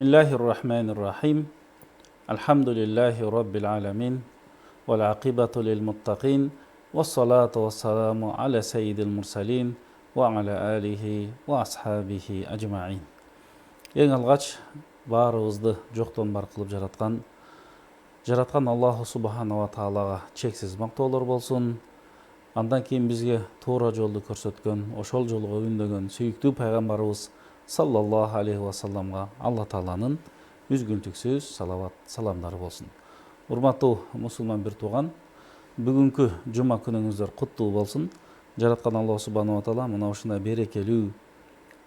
Bismillahirrahmanirrahim. Alhamdulillahi rabbil alamin. Wal aqibatu lil muttaqin. Wassalatu wassalamu ala sayyidil mursalin wa ala alihi wa ashabihi ajma'in. Ең алғаш барыбызды жоқтан бар қылып жаратқан Аллаху субханала тағалаға чексіз мақтаулар болсын. Андан кейін бізге тура жолды көрсеткен, ошол жолға үндеген сүйікті пайғамбарыбыз саллаллаху алейхи вассаламға Алла Тағаланың үзгүлтүксүз салават саламдары болсын. Урматтуу мусулман бир тууган, бүгүнкү жума күнүңүздөр куттуу болсын. Жараткан Алла субханала тағала мына ушундай берекелүү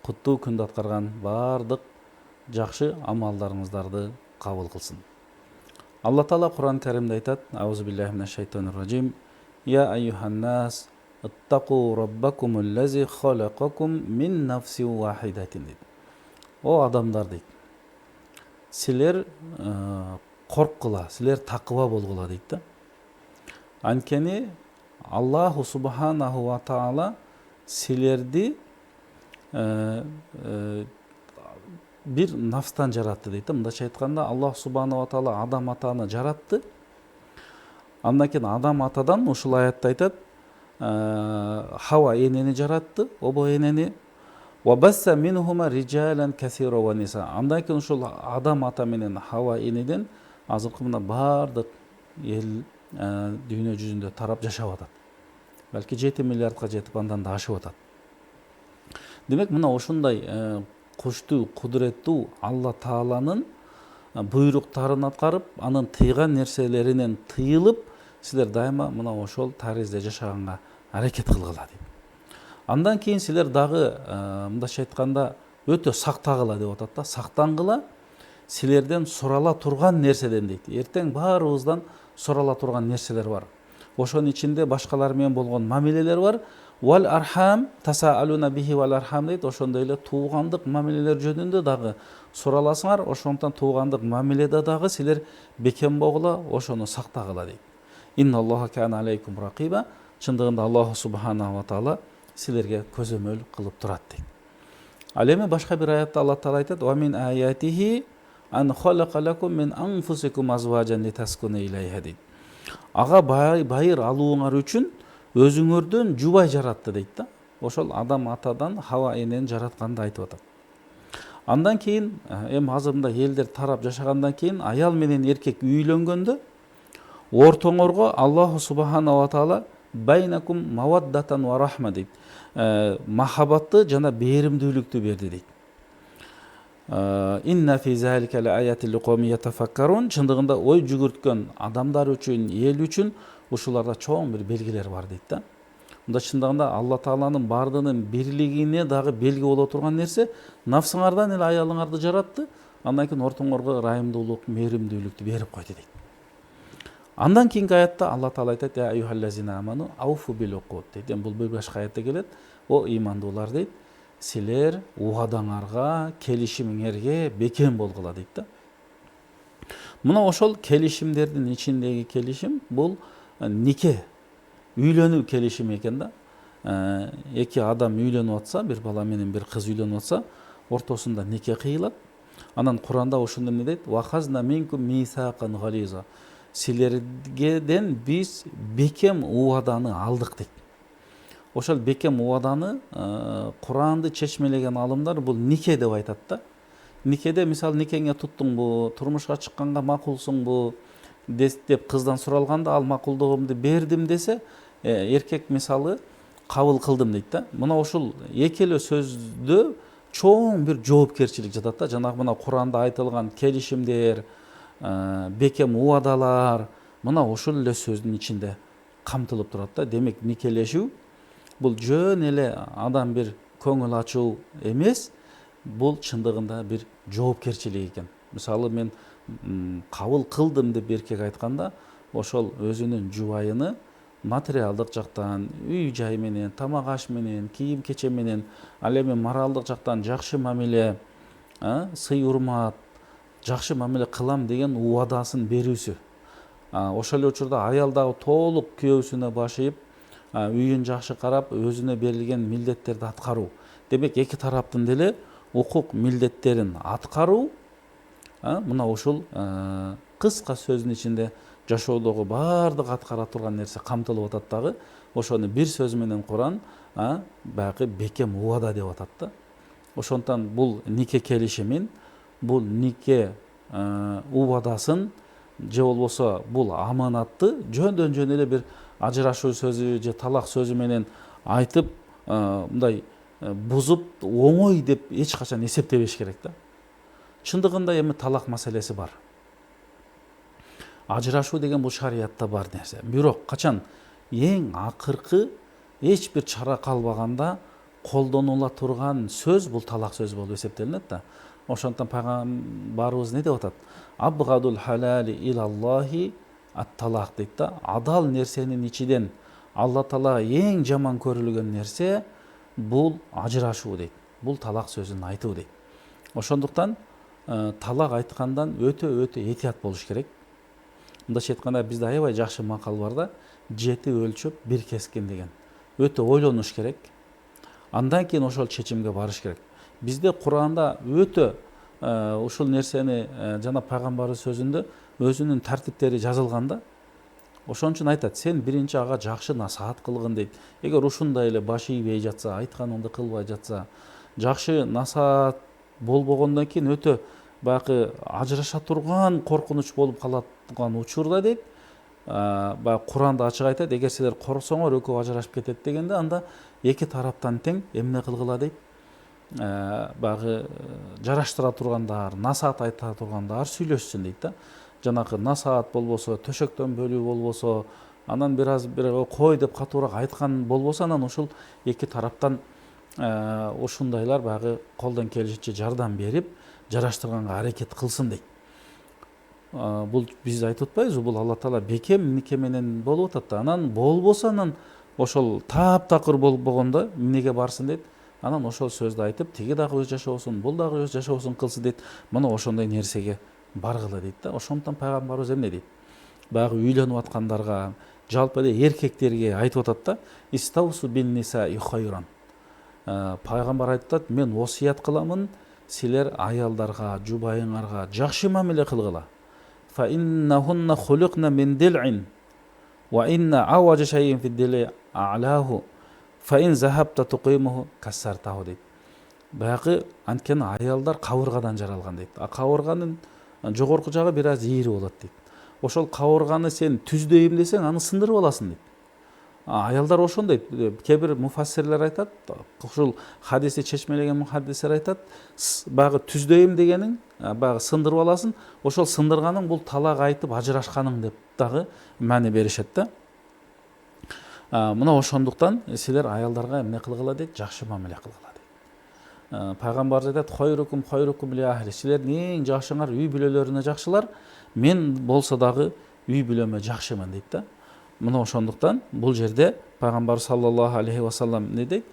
куттуу күндү аткарган бардык жакшы амалдарыңыздарды кабыл кылсын. Алла Тағала Кур'ан Каримде айтат: Аузу биллахи минаш шайтанир ражим. Я айюханнас аттақу раббакумул лази халақакум мин нафси вахидатин дейді. О адамдар дейді. Силер қорққыла, силер тақва болғыла дейді да. Анткени Аллаху субханаху ва таала силерди бир нафстан жаратты дейді. Мындайча айтканда Аллах субханаху ва таала адам атаны жаратты. Андан кейін адам атадан ушул аятта айтат, Хава энени жаратты, обо энени. Вабасса минхума риджалан касира ва ниса. Андан кейін ушул адам ата менен Хава энеден азыркы мына бардык эл дүйнө жүзүндө тарап жашап атат. Балки 7 миллиардка жетип андан да ашып атат. Демек мына ушундай куштуу, кудуреттүү Алла Тааланын буйруктарын аткарып, анын тыйган нерселеринен тыйылып, силер дайыма мына ошол таризде жашаганга аракет кылгыла дейт. Андан кийин силер дагы мындайча айтканда өтө сактагыла деп атат да. Сактангыла силерден сурала турган нерседен дейт. Эртең баарыбыздан сурала турган нерселер бар. Ошонун ичинде башкалар менен болгон мамилелер бар. Вал архам тасаалуна бихи вал архам дейт. Ошондой эле туугандык мамилелер жөнүндө дагы сураласыңар. Ошондон туугандык мамиледе дагы силер бекем болгула, ошону сактагыла дейт. Инна Аллаха кана алейкум ракиба. Чындыгында Аллаху субханаху ва таала силерге көзөмөл кылып турат дейт. Ал эми башка бир аятта Алла Таала айтат: "Ва мин аятихи ан халака лакум мин анфусикум азважан литаскуну илайха" дейт. Ага байыр алууңар үчүн өзүңөрдөн жубай жаратты дейт да. Ошол адам атадан Хава энени жаратканды айтып атат. Андан кийин эми азыр мындай элдер тарап жашагандан кийин аял менен эркек үйлөнгөндө ортоңорго Аллаху субхана ва таала байнакум маваддатан ва рахма дейт. Махабатты жана беримдүүлүктү берди дейт. Инна фи залика ла аятил лиқауми ятафаккарун. Чындыгында ой жүгүрткөн адамдар үчүн, эл үчүн ушуларда чоң бир белгилер бар дейт да. Мында чындыгында Алла Тааланын бардыгынын бирлигине дагы белги боло турган нерсе, нафсыңардан эле аялыңарды жаратты, андан кийин ортоңорго ырайымдуулук, мээримдүүлүктү берип койду дейт. Андан кийинки аятта Алла Таала айтат: "Я айюхаллазина аману ауфу бил уқуд" дейт. Бул бир башка аятта келет. О имандуулар дейт, силер угадаңарга, келишимиңерге бекем болгула дейт да. Мына ошол келишимдердин ичиндеги келишим бул нике, үйлөнүү келишими экен да. Эки адам үйлөнүп атса, бир бала менен бир кыз үйлөнүп атса, ортосунда нике кыйылат. Анан Куранда ошондо эмне дейт? "Вахазна минкум мисакан гализа". Силерден биз бекем убаданы алдык дейт. Ошол бекем убаданы Куранды чечмелеген алымдар бул нике деп айтат да. Никеде мисалы никеңе туттуңбу, турмушка чыкканга макулсуңбу деп кыздан суралганда ал макулдугумду бердим десе, эркек мисалы кабыл кылдым дейт да. Мына ушул эки эле сөздө чоң бир жоопкерчилик жатат да. Жанагы мына Куранда айтылган келишимдер, бекем убадалар мына ошол эле сөздүн ичинде камтылып турат да. Демек никелешүү бул жөн эле адам бир көңүл ачуу эмес, бул чындыгында бир жоопкерчилик экен. Мисалы мен кабыл кылдым деп эркек айтканда, ошол өзүнүн жубайыны материалдык жактан, үй жай менен, тамак аш менен, кийим кече менен, ал эми моралдык жактан жакшы мамиле, сый урмат, жакшы мамиле кылам деген убадасын берүүсү. Ошол учурда аял дагы толук күйөөсүнө башыйып, үйүн жакшы карап, өзүнө берилген милдеттерди аткаруу. Демек эки тараптын деле укук милдеттерин аткаруу мына ушул кыска сөздүн ичинде жашоодогу баардык аткара турган нерсе камтылып атат дагы. Ошону бир сөз менен Куран баягы бекем убада деп атат да. Ошондон бул нике келишимин, бул нике убадасын же болбосо бул аманатты жөндөн жөн эле бир ажырашуу сөзү же талак сөзү менен айтып мындай бузуп оңой деп эч качан эсептебеш керек да. Чындыгында эми талак маселеси бар. Ажырашуу деген бул шариятта бар нерсе. Бирок качан эң акыркы эч бир чара калбаганда колдонула турган сөз бул талак сөз болуп эсептелинет да. Ошондон пайгамбарыбыз не деп атат? Абгадул халали илаллахи ат-талак дейт да. Адал нерсенин ичиден Алла Таалага эң жаман көрүлгөн нерсе бул ажырашуу дейт. Бул талак сөзүн айтуу дейт. Ошондуктан талак айткандан өтө этият болуш керек. Мындайча айтканда бизде аябай жакшы макал бар да, 7 өлчөп 1 кескин деген. Өтө ойлонуш керек. Андан кийин ошол чечимге барыш керек. Бизде Куранда өтө ушул нерсени жана пайгамбарыбыз сөзүндө өзүнүн тартиптери жазылган да. Ошон үчүн айтат, сен биринчи ага жакшы насаат кылгын дейт. Эгер ушундай эле башы ийбей жатса, айтканыңды кылбай жатса, жакшы насаат болбогондон кийин өтө баягы ажыраша турган коркунуч болуп калат учурда дейт. Баягы Куранда ачык айтат, эгер силер корксоңор экөө ажырашып кетет дегенде, анда эки тараптан тең эмне кылгыла дейт. Баягы жараштыра тургандар, насаат айта тургандар сүйлөшсүн дейт да. Жанакы насаат болбосо, төшөктөн бөлүү болбосо, анан бир кой деп катуураак айткан болбосо, анан ушул эки тараптан ушундайлар баягы колдон келишинче жардам берип, жараштырганга аракет кылсын дейт. Бул биз айтып атпайбызбы? Бул Алла Таала бекем нике менен болуп атат да. Анан болбосо, анан ошол таптакыр болбогондо эмнеге барсын дейт. Анан ошол сөздү айтып, тиги дагы өз жашоосун, бул дагы өз жашоосун кылсын дейт. Мына ошондой нерсеге баргыла дейт да. Ошондон пайгамбарыбыз эмне дейт? Баягы үйлөнүп аткандарга, жалпы эле эркектерге айтып атат да, истаусу бин нисаи хайран. Пайгамбар айтып атат, мен осуят кыламын, силер аялдарга, жубайыңарга жакшы мамиле кылгыла. Фа иннахунна хулиқна мин дил'ин ва инна аважа шайин фи дили а'лаху фа ин захабта туқимуху кассартаху дейт. Баягы анткени аялдар кабыргадан жаралган дейт. Кабырганын жогорку жагы бир аз ийри болот дейт. Ошол кабырганы сен түздөйм десең, аны сындырып аласың дейт. Аялдар ошондой. Кээ бир муфассирлер айтат, ушул хадисти чечмелеген мухаддистер айтат, баягы түздөйм дегениң, баягы сындырып аласың, ошол сындырганың бул талак айтып ажырашканың деп дагы маани беришет да. Мына ошондуктан силер аялдарга эмне кылгыла дейт? Жакшы мамиле кылгыла дейт. Пайгамбар айтат, хойрукум ли ахли. Силердин эң жакшыңар үй бүлөлөрүнө жакшылар, мен болсо дагы үй бүлөмө жакшымын дейт да. Мына ошондуктан бул жерде пайгамбар саллаллаху алейхи ва саллам не дейт?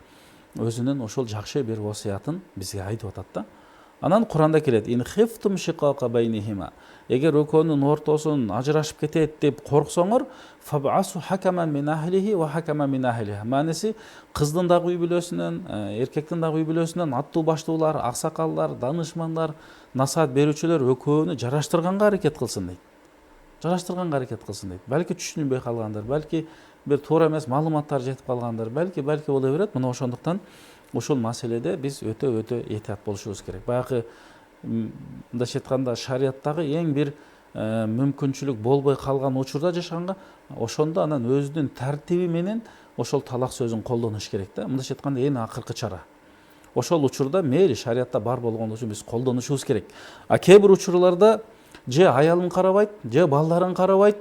Өзүнүн ошол жакшы бир васиятын бизге айтып атат да. Анан Куранда келет, ин хифтум шиқака байнихима. Эгер экөөнүн ортосун ажырашып кетет деп корксоңор, фабасу хакаман мин ахлихи ва хакаман мин ахлиха. Мааниси, кыздын дагы үй бүлөсүнөн, эркектин дагы үй бүлөсүнөн аттуу баштуулар, аксакалдар, данышмандар, насаат берүүчүлөр экөөнү жараштырганга аракет кылсын дейт. Жараштырганга аракет кылсын дейт. Балки түшүнбөй калгандыр, балки бир туура эмес маалыматтар жетип калгандыр, балки боло берет. Мына ошондуктан ушул маселеде биз өтө этият болушубуз керек. Баягы мындайча айтканда шарияттагы эң бир мүмкүнчүлүк болбой калган учурда жашаганга, ошондо анан өзүнүн тартиби менен ошол талак сөзүн колдонуш керек да. Мындайча айтканда эң акыркы чара. Ошол учурда мейли шариятта бар болгон үчүн биз колдонушубуз керек. Кээ бир учурларда же аялын карабайт, же балдарын карабайт,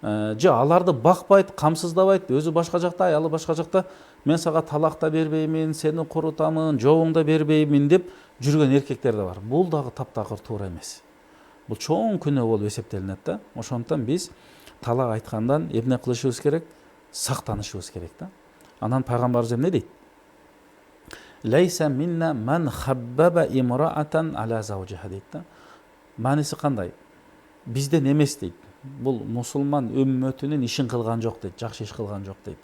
же аларды бакпайт, камсыздабайт, өзү башка жакта, аялы башка жакта, мен сага талак да бербеймин, сени курутамын, жообуң да бербеймин деп жүргөн эркектер да бар. Бул дагы таптакыр туура эмес. Бул чоң күнөө болуп эсептелинет да. Ошондуктан биз талак айткандан эмне кылышыбыз керек? Сактанышыбыз керек да. Анан пайгамбарыбыз эмне дейт? Лейса минна ман хаббаба имраатан ала заужиха дейт да. Мааниси кандай? Бизден эмес дейт. Бул мусулман өммөтүнүн ишин кылган жок дейт, жакшы иш кылган жок дейт.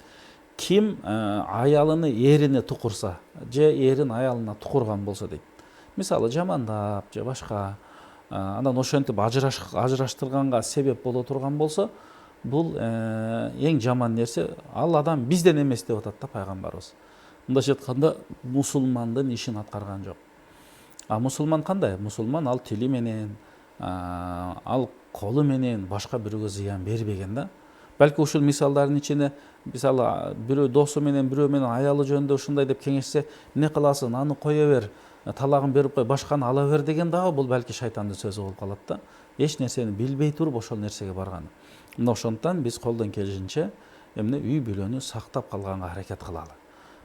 Ким аялыны эрине тукурса, же эрин аялына тукурган болсо дейт. Мисалы жамандап же башка, Анан ошентип ажыраштырганга себеп боло турган болсо, бул эң жаман нерсе. Ал адам бизден эмес деп атат да пайгамбарыбыз. Мындайча айтканда мусулмандын ишин аткарган жок. А мусулман кандай? Мусулман ал тили менен, ал колу менен башка бирөөгө зыян бербеген да. Балки ушул мисалдардын ичине мисалы бирөө досу менен бирөө менен аялы жөнүндө ушундай деп кеңешсе, эмне кыласың, аны кое бер, талагын берип кой, башканы ала бер деген дагы бул балки шайтандын сөзү болуп калат да. Эч нерсени билбей туруп ошол нерсеге барган. Мына ошондуктан биз колдон келишинче эмне үй бүлөнү сактап калганга аракет кылалы.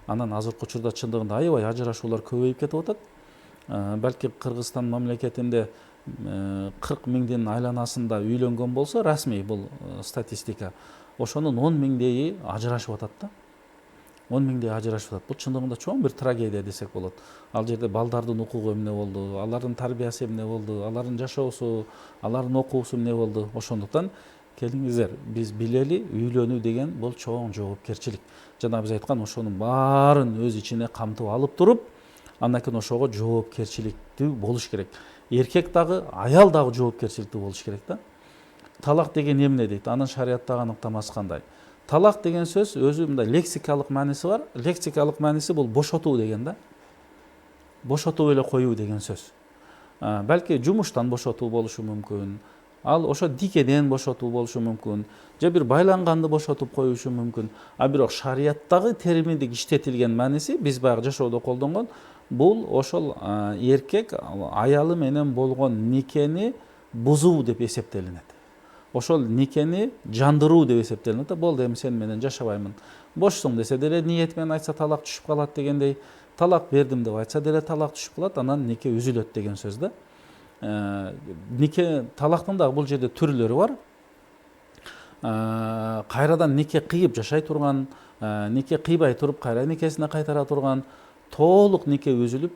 Анан азыркы учурда чындыгында аябай ажырашуулар көбөйүп кетип атат. Балки Кыргызстан мамлекетинде 40 миңдин айланасында үйлөнгөн болсо, расмий бул статистика, ошонун 10 миңдейи ажырашып атат да. 10 миңдей ажырашып атат. Бул чындыгында чоң бир трагедия десек болот. Ал жерде балдардын укугу эмне болду, алардын тарбиясы эмне болду, алардын жашоосу, алардын окуусу эмне болду. Ошондуктан келиңиздер, биз билели, үйлөнүү деген бул чоң жоопкерчилик. Жана биз айткан ошонун баарын өз ичине камтып алып туруп, андан кийин ошого жоопкерчиликтүү болуш керек. Эркек дагы, аял дагы жоопкерчиликтүү болуш керек да. Талак деген эмне дейт? Анын шариаттагы аныктамасы кандай? Талак деген сөз өзү мындай лексикалык мааниси бар. Лексикалык мааниси бул бошотуу деген да. Бошотуп эле коюу деген сөз. Балки жумуштан бошотуу болушу мүмкүн. Ал ошо дикеден бошотуу болушу мүмкүн. Же бир байланганды бошотуп коюшу мүмкүн. А бирок шарияттагы терминдик иштетилген мааниси биз баягы жашоодо колдонгон бул ошол эркек аялы менен болгон никени бузуу деп эсептелинет. Ошол никени жандыруу деп эсептелинет. Болду, эми сен менен жашабаймын. Бошсуң десе деле ниет менен айтса талак түшүп калат дегендей, талак бердим деп айтса деле талак түшүп калат, анан нике үзүлөт деген сөз да. Нике талактын дагы бул жерде түрлөрү бар. Кайрадан нике кыйып жашай турган, нике кыйбай туруп кайра никесине кайтара турган, толук нике үзүлүп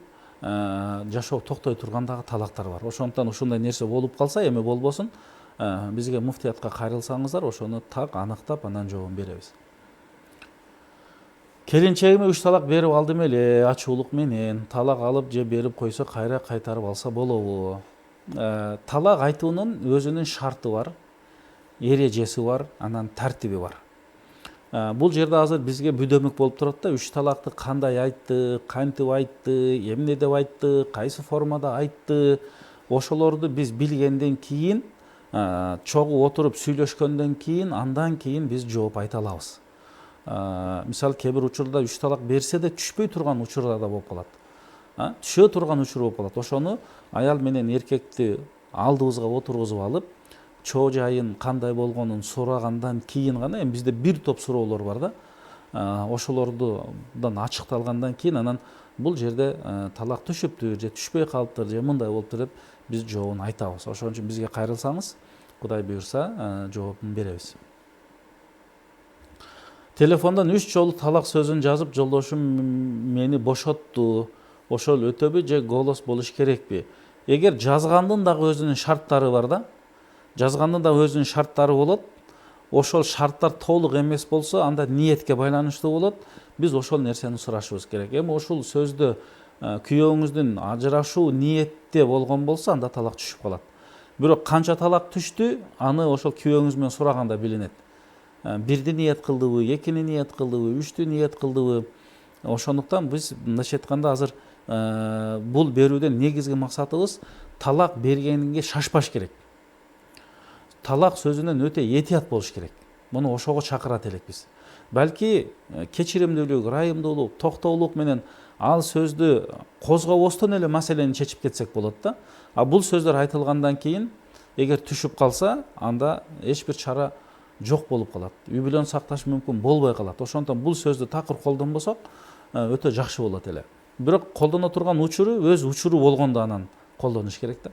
жашоо токтой турган дагы талактар бар. Ошондуктан ушундай нерсе болуп калса, эми болбосун, бизге муфтиятка кайрылсаңыздар, ошону так аныктап анан жообун беребиз. Келинчегиме 3 талак берип алдым эле, ачуулук менен. Талак алып же берип койсо кайра кайтарып алса болобу? Талак айтуунун өзүнүн шарты бар, эрежеси бар, анан тартиби бар. Бул жерде азыр бизге бүдөмүк болуп турат да, 3 талакты кандай айтты, кантип айтты, эмне деп айтты, кайсы формада айтты. Ошолорду биз билгенден кийин, чогуу отуруп сүйлөшкөндөн кийин, андан кийин биз жооп айта алабыз. Мисалы кээ бир учурда 3 талак берсе де түшпөй турган учурлар да болуп калат. Түшө турган учур болуп калат. Ошону аял менен эркекти алдыбызга отургузуп алып, чоо жайын кандай болгонун сурагандан кийин гана, эми бизде бир топ суроолор бар да. Ошолордон ачыкталгандан кийин анан бул жерде талак түшүптүр же түшпөй калыптыр же мындай болуптур деп биз жообун айтабыз. Ошон үчүн бизге кайрылсаңыз, Кудай буйрса, жообун беребиз. Телефондон 3 жолу талак сөзүн жазып, жолдошум мени бошотту, ошол өтөбү же голос болуш керекпи? Эгер жазгандын дагы өзүнүн шарттары бар да, жазгандын дагы өзүнүн шарттары болот. Ошол шарттар толук эмес болсо, анда ниетке байланыштуу болот. Биз ошол нерсени сурашыбыз керек. Эми ошол сөздө күйөөңүздүн ажырашуу ниетте болгон болсо, анда талак түшүп калат. Бирок канча талак түштү, аны ошол күйөөңүз менен сураганда билинет. Бирди ниет кылдыбы, экини ниет кылдыбы, үчтү ниет кылдыбы. Ошондуктан биз мындайча айтканда азыр бул берүүдөн негизги максатыбыз талак бергенге шашпаш керек. Талак сөзүнөн өтө этият болуш керек. Муну ошого чакырат элекпиз. Балки кечиримдүүлүк, ырайымдуулук, токтоолук менен ал сөздү козгобостон эле маселени чечип кетсек болот да. А бул сөздөр айтылгандан кийин эгер түшүп калса, анда эч бир чара жок болуп калат. Үй бүлөнү сакташ мүмкүн болбой калат. Ошондуктан бул сөздү такыр колдонбосок, өтө жакшы болот эле. Бирок колдоно турган учуру өз учуру болгондо анан колдонуш керек да.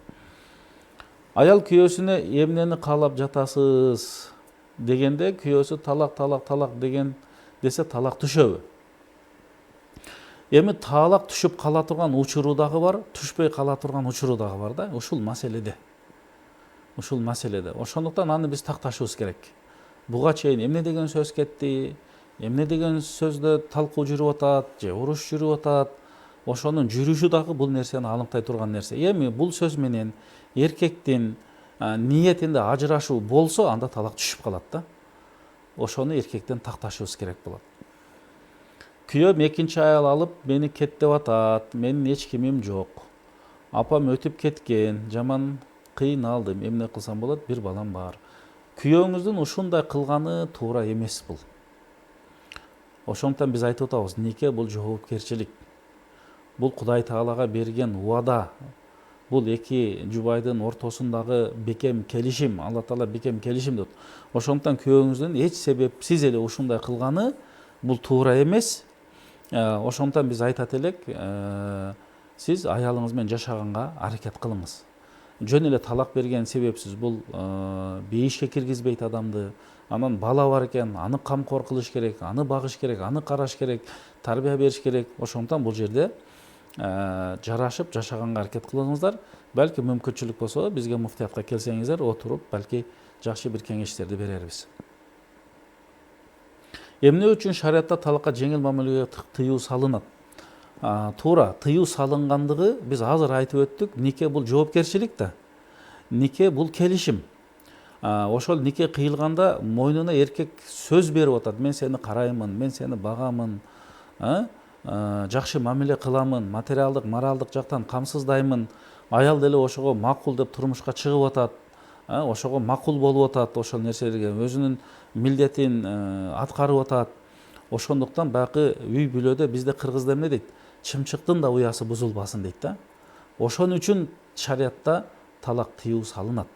Аял күйөөсүнө эмнени каалап жатасыз дегенде, күйөөсү талак деген десе, талак түшөбү? Эми талак түшүп кала турган учуру дагы бар, түшпөй кала турган учуру дагы бар да. Ушул маселеде. Ошондуктан аны биз такташыбыз керек. Буга чейин эмне деген сөз кетти, эмне деген сөздө талкуу жүрүп атат, же уруш жүрүп атат. Ошонун жүрүшү дагы бул нерсени алыңктай турган нерсе. Эми бул сөз менен эркектин ниетинде ажырашуу болсо, анда талак түшүп калат да. Ошону эркектен такташыбыз керек болот. Күйөөм экинчи аял алып мени кет деп атат, менин эч кимим жок. Апам өтүп кеткен, жаман кыйналдым, эмне кылсам болот, бир балам бар. Күйөөңүздүн ушундай кылганы туура эмес бул. Ошондуктан биз айтып атабыз, нике бул жоопкерчилик. Бул Кудай Таалага берген убада. Бул эки жубайдын ортосундагы бекем келишим, Алла Таала бекем келишим дейт. Ошондуктан күйөөңүздүн эч себепсиз эле ушундай кылганы бул туура эмес. Ошондуктан биз айтат элек, сиз аялыңыз менен жашаганга аракет кылыңыз. Жөн эле талак берген себепсиз бул бейишке киргизбейт адамды. Анан бала бар экен, аны камкор кылыш керек, аны багыш керек, аны караш керек, тарбия бериш керек. Ошондуктан бул жерде жарашып жашаганга аракет кылыңыздар. Балки мүмкүнчүлүк болсо бизге муфтиятка келсеңиздер, отуруп балки жакшы бир кеңештерди берербиз. Эмне үчүн шариатта талакка жеңил мамилеге тыюу салынат? Туура, тыюу салынгандыгы биз азыр айтып өттүк. Нике бул жоопкерчилик да. Нике бул келишим. Ошол нике кыйылганда мойнуна эркек сөз берип атат. Мен сени караймын, мен сени багамын, жакшы мамиле кыламын, материалдык, моралдык жактан камсыздаймын. Аял деле ошого макул деп турмушка чыгып атат. Ошого макул болуп атат, ошол нерселерге өзүнүн милдетин аткарып атат. Ошондуктан баягы үй бүлөдө бизде кыргызда эмне дейт? Чымчыктын да уясы бузулбасын дейт да. Ошон үчүн шариатта талак тыюу салынат.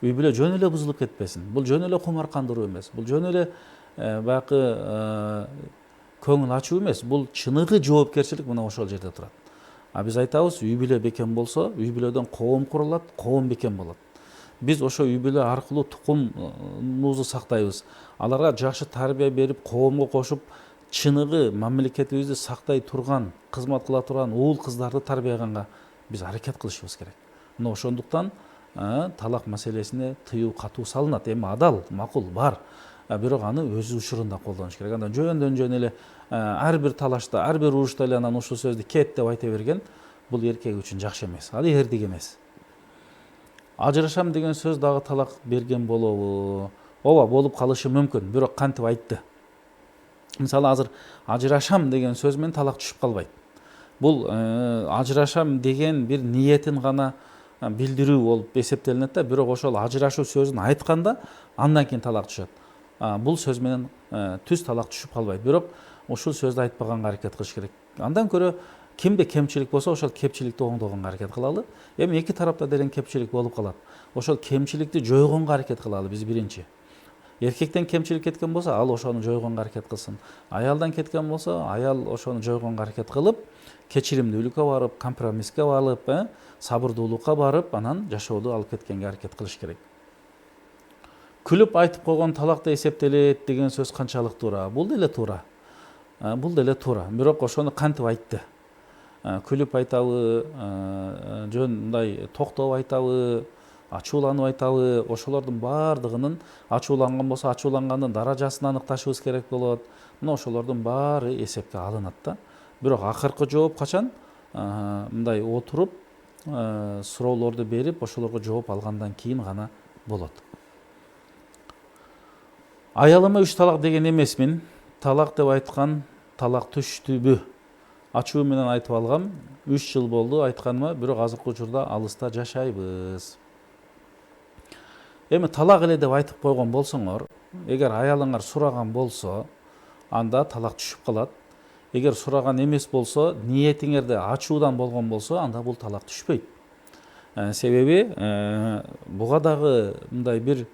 Үй бүлө жөн эле бузулуп кетпесин. Бул жөн эле кумаркандыруу эмес. Бул жөн эле баягы көңүл ачуу эмес. Бул чыныгы жоопкерчилик мына ошол жерде турат. Биз айтабыз, үй бүлө бекем болсо, үй бүлөдөн коом курулат, коом бекем болот. Биз ошо үй бүлө аркылуу тукумубузду сактайбыз. Аларга жакшы тарбия берип, коомго кошуп, чыныгы мамлекетибизди сактай турган, кызмат кыла турган уул кыздарды тарбияганга биз аракет кылышыбыз керек. Мына ошондуктан талак маселесине тыюу катуу салынат. Эми адал, макул бар. Бирок аны өз учурунда колдонуш керек. Андан жөн эле ар бир талашта, ар бир урушта эле анан ушул сөздү кет деп айта берген бул эркек үчүн жакшы эмес. Ал эрдик эмес. Ажырашам деген сөз дагы талак берген болобу? Ооба, болуп калышы мүмкүн, бирок кантип айтты? Мисалы азыр ажырашам деген сөз менен талак түшүп калбайт. Бул ажырашам деген бир ниетин гана билдирүү болуп эсептелинет да, бирок ошол ажырашуу сөзүн айтканда андан кийин талак түшөт. Бул сөз менен түз талак түшүп калбайт, бирок ушул сөздү айтпаганга аракет кылыш керек. Андан көрө кимде кемчилик болсо, ошол кемчиликти оңдогонго аракет кылалы. Эми эки тарапта делен кемчилик болуп калат. Ошол кемчиликти жойгонго аракет кылалы биз биринчи. Эркектен кемчилик кеткен болсо, ал ошону жойгонго аракет кылсын. Аялдан кеткен болсо, аял ошону жойгонго аракет кылып, кечиримдүүлүккө барып, компромисске барып, сабырдуулукка барып, анан жашоодо алып кеткенге аракет кылыш керек. Күлүп айтып койгон талакта эсептелет деген сөз канчалык туура? Бул деле туура. Бул деле туура. Бирок ошону кантип айтты? Күлүп айтабы, жөн мындай токтоп айтабы, ачууланып айтабы? Ошолордун баардыгынын, ачууланган болсо ачууланганын даражасын аныкташыбыз керек болот. Мына ошолордун баары эсепке алынат да. Бирок акыркы жооп качан? Мындай отуруп, суроолорду берип, ошолорго жооп алгандан кийин гана болот. Аялыма 3 талак деген эмесмин. Талак деп айткан талак түштүбү? Ачуу менен айтып алгам. 3 жыл болду айтканыма, бирок азыркы учурда алыста жашайбыз. Эми талак эле деп айтып койгон болсоңор, эгер аялыңар сураган болсо, анда талак түшүп калат. Эгер сураган эмес болсо, ниетиңерде ачуудан болгон болсо, анда бул талак түшпөйт. Себеби буга дагы мындай бир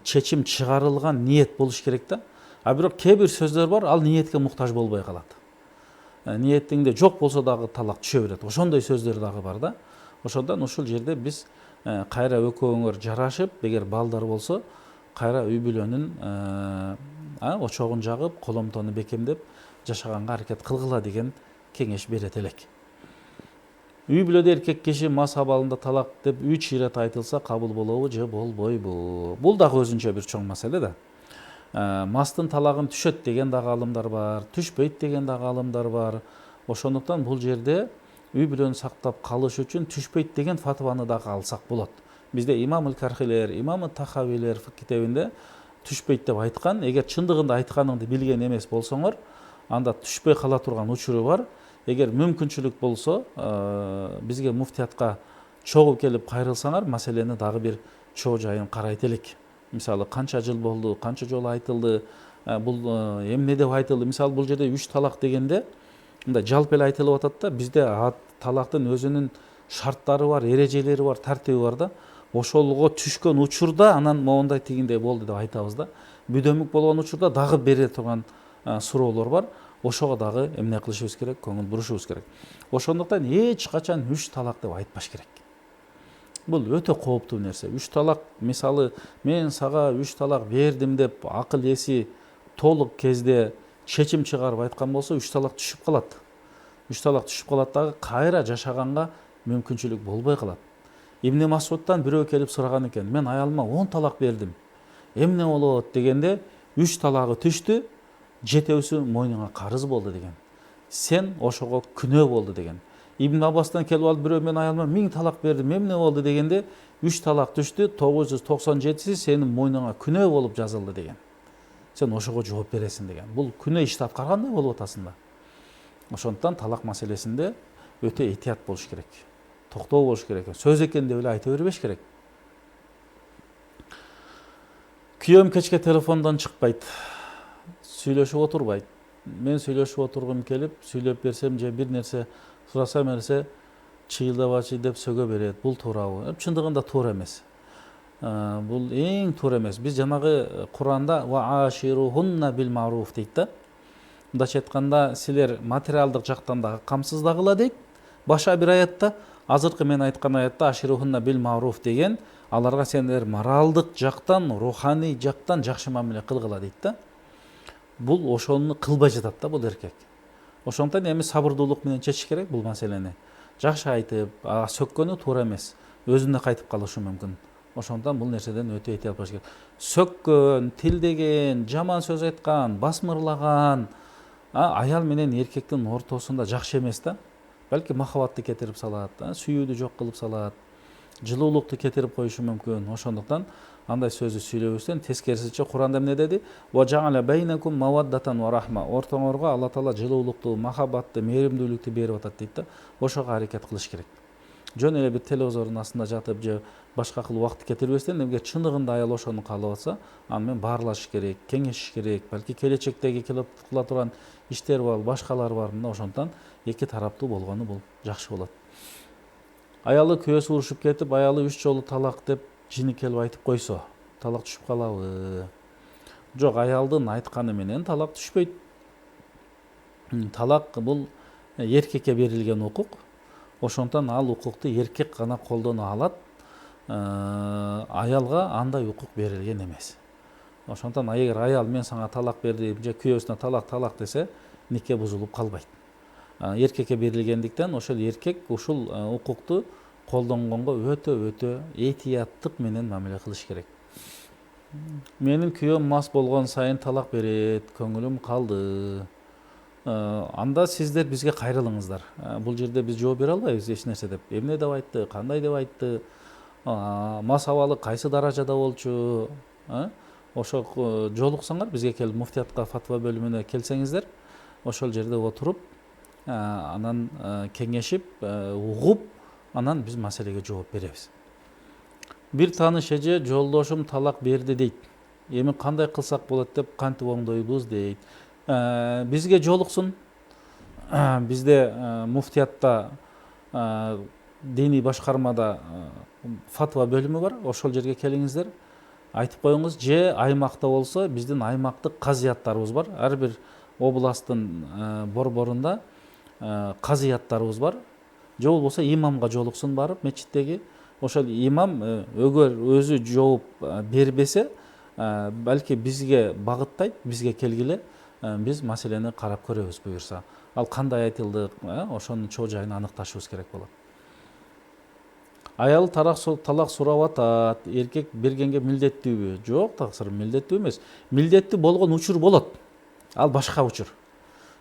чечим чыгарылган ниет болуш керек да. Бирок кээ бир сөздөр бар, ал ниетке муктаж болбой калат. Ниетиңде жок болсо дагы талак түшө берет. Ошондой сөздөр дагы бар да. Ошондон ушул жерде биз кайра экөөңөр жарашып, эгер балдар болсо, кайра үй бүлөнүн очогун жагып, коломтону бекемдеп жашаганга аракет кылгыла деген кеңеш берет элек. Үй бүлөдө эркек киши мас абалында талак деп 3 ирет айтылса кабыл болобу же болбойбу? Бул дагы өзүнчө бир чоң маселе да. Мастын талагын түшөт деген дагы алымдар бар, түшпөйт деген дагы алымдар бар. Ошондуктан бул жерде үй бүлөнү сактап калыш үчүн түшпөйт деген фатваны дагы алсак болот. Бизде имам Кархилер, имам Тахавилер китебинде түшпөйт деп айткан. Эгер чындыгында айтканыңды билген эмес болсоңор, анда түшпөй кала турган учуру бар. Эгер мүмкүнчүлүк болсо, бизге муфтиятка чогуу келип кайрылсаңар, маселени дагы бир чоо жайын карайт элек. Мисалы, канча жыл болду, канча жолу айтылды, бул эмне деп айтылды. Мисалы, бул жерде 3 талак дегенде мындай жалпы эле айтылып атат да, бизде талактын өзүнүн шарттары бар, эрежелери бар, тартиби бар да. Ошолго түшкөн учурда анан моундай тигиндей болду деп айтабыз да. Бүдөмүк болгон учурда дагы бере турган суроолор бар. Ошого дагы эмне кылышыбыз керек, көңүл бурушубуз керек. Ошондуктан эч качан 3 талак деп айтпаш керек. Бул өтө кооптуу нерсе. 3 талак, мисалы, мен сага 3 талак бердим деп акыл эси толук кезде чечим чыгарып айткан болсо, 3 талак түшүп калат. 3 талак түшүп калат дагы кайра жашаганга мүмкүнчүлүк болбой калат. Ибн Масудтан бирөө келип сураган экен: мен аялыма 10 талак бердим. Эмне болот дегенде, 3 талагы түштү, жетөөсү мойнуңа карыз болду деген. Сен ошого күнөө болду деген. Ибн Аббастан келип алып бирөө: мен аялыма 1000 талак бердим, эмне болду дегенде, 3 талак түштү, 997си сенин мойнуңа күнөө болуп жазылды деген. Сен ошого жооп бересиң деген. Бул күнөө ишти аткаргандай болуп атасың да. Ошондуктан талак маселесинде өтө этият болуш керек. Токтоо болуш керек. Сөз экен деп эле айта бербеш керек. Күйөөм кечке телефондон чыкпайт. Сүйлөшүп отурбайт. Мен сүйлөшүп отургум келип, сүйлөп берсем же бир нерсе сурасам эрсе, чыйылдабачы деп сөгө берет. Бул туурабы? Чындыгында туура эмес. Бул эң туура эмес. Биз жанагы Куранда ва аширухунна бил маруф дейт да. Мындайча айтканда, силер материалдык жактан дагы камсыздагыла дейт. Баша бир аятта, азыркы мен айткан аятта аширухунна бил маруф деген, аларга сендер моралдык жактан, руханий жактан жакшы мамиле кылгыла дейт да. Бул ошону кылбай жатат да бул эркек. Ошондуктан эми сабырдуулук менен чечиш керек бул маселени. Жакшы айтып, сөккөнү туура эмес. Өзүнө кайтып калышы мүмкүн. Ошондуктан бул нерседен өтө этият болуш керек. Сөккөн, тилдеген, жаман сөз айткан, басмырлаган аял менен эркектин ортосунда жакшы эмес да. Балки махабатты кетирип салат, сүйүүдү жок кылып салат, жылуулукту кетирип коюшу мүмкүн. Ошондуктан андай сөздү сүйлөбөстөн тескерисинче Куранда эмне деди? Ва жа'ала байнакум маваддатан ва рахма. Ортоңорго Алла Таала жылуулукту, махабатты, мээримдүүлүктү берип атат дейт да. Ошого аракет кылыш керек. Жөн эле бир телевизордун астында жатып же башка кыл убакыт кетирбестен, эгер чындыгында аял ошону каалап атса, аны менен баарлашыш керек, кеңешиш керек. Балки келечектеги кыла турган иштер бар, башкалар бар. Мына ошондуктан эки тараптуу болгону бул жакшы болот. Аялы күйөөсү урушуп кетип, аялы 3 жолу талак деп жини келип айтып койсо, талак түшүп калабы? Жок, аялдын айтканы менен талак түшпөйт. Талак бул эркекке берилген укук. Ошондуктан ал укукту эркек гана колдоно алат. Аялга андай укук берилген эмес. Ошондуктан эгер аял мен сага талак бердим же күйөөсүнө талак десе, нике бузулуп калбайт. Эркекке берилгендиктен ошол эркек ушул укукту колдонгонго өтө этияттык менен мамиле кылыш керек. Менин күйөөм мас болгон сайын талак берет, көңүлүм калды. Анда сиздер бизге кайрылыңыздар. Бул жерде биз жооп бере албайбыз эч нерсе деп. Эмне деп айтты, кандай деп айтты, мас абалы кайсы даражада болчу. Ошо жолуксаңар, бизге келип муфтиятка фатва бөлүмүнө келсеңиздер, ошол жерде отуруп, анан кеңешип, угуп, анан биз маселеге жооп беребиз. Бир тааныш эже жолдошум талак берди дейт. Эми кандай кылсак болот деп кантип оңдойбуз дейт. Бизге жолуксун. Бизде муфтиятта, диний башкармада фатва бөлүмү бар. Ошол жерге келиңиздер. Айтып коюңуз, же аймакта болсо биздин аймактык казыяттарыбыз бар. Ар бир областтын борборунда казыяттарыбыз бар. Же болбосо имамга жолуксун барып мечиттеги. Ошол имам өзү жооп бербесе, балки бизге багыттайт, бизге келгиле, биз маселени карап көрөбүз буюрса. Ал кандай айтылды, ошонун чоо жайын аныкташыбыз керек болот. Аял талак сурап атат, эркек бергенге милдеттүүбү? Жок, таксыр милдеттүү эмес. Милдеттүү болгон учур болот. Ал башка учур.